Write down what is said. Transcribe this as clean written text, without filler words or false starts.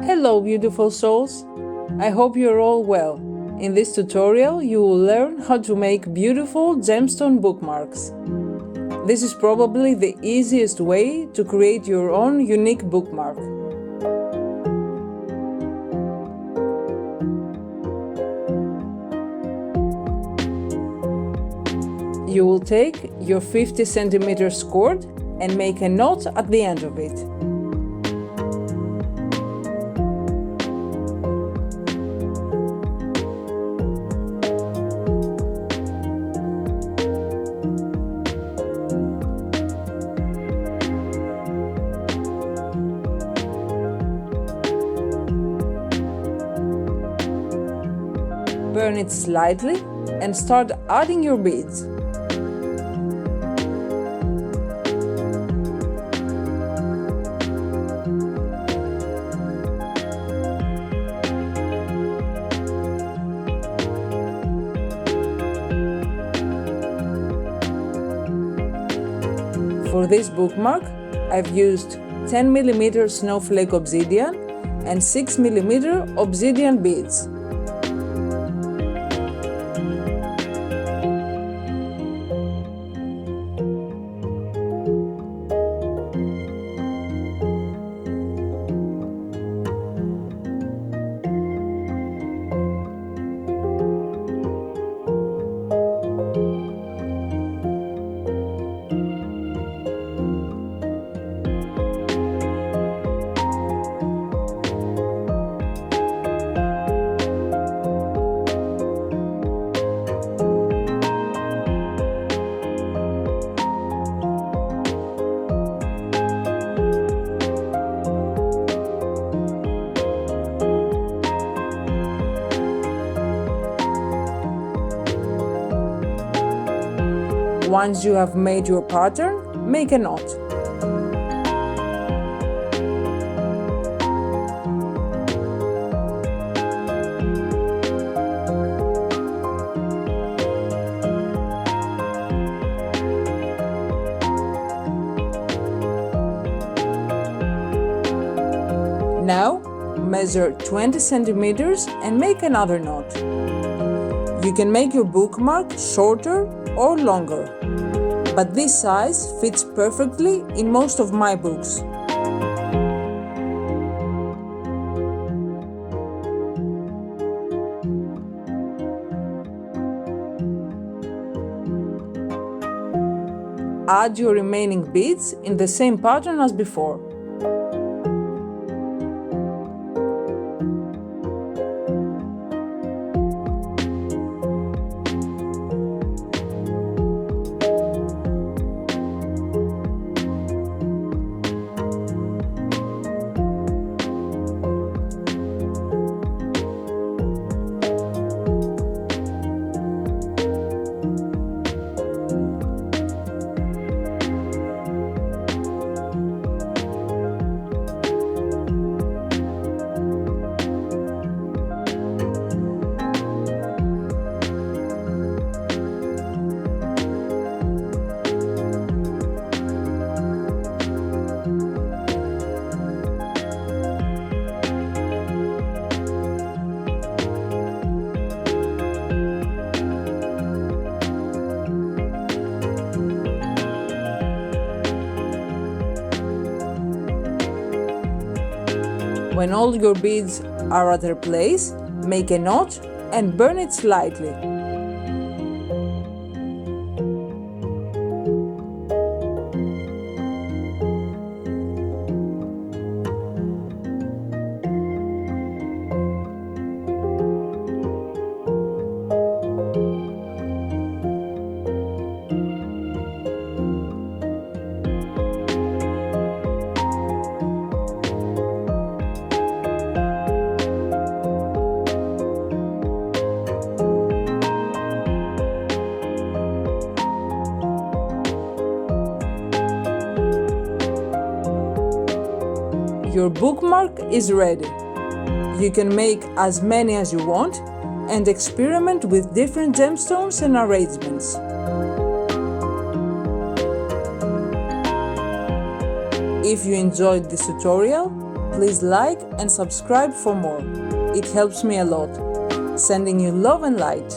Hello beautiful souls! I hope you're all well. In this tutorial you will learn how to make beautiful gemstone bookmarks. This is probably the easiest way to create your own unique bookmark. You will take your 50 cm cord and make a knot at the end of it. Burn it slightly and start adding your beads. For this bookmark, I've used 10 mm Snowflake Obsidian and 6 mm Obsidian beads. Once you have made your pattern, make a knot. Now, measure 20 centimeters and make another knot. You can make your bookmark shorter or longer, but this size fits perfectly in most of my books. Add your remaining beads in the same pattern as before. When all your beads are at their place, make a knot and burn it slightly. Your bookmark is ready. You can make as many as you want and experiment with different gemstones and arrangements. If you enjoyed this tutorial, Please like and subscribe for more. It helps me a lot. Sending you love and light.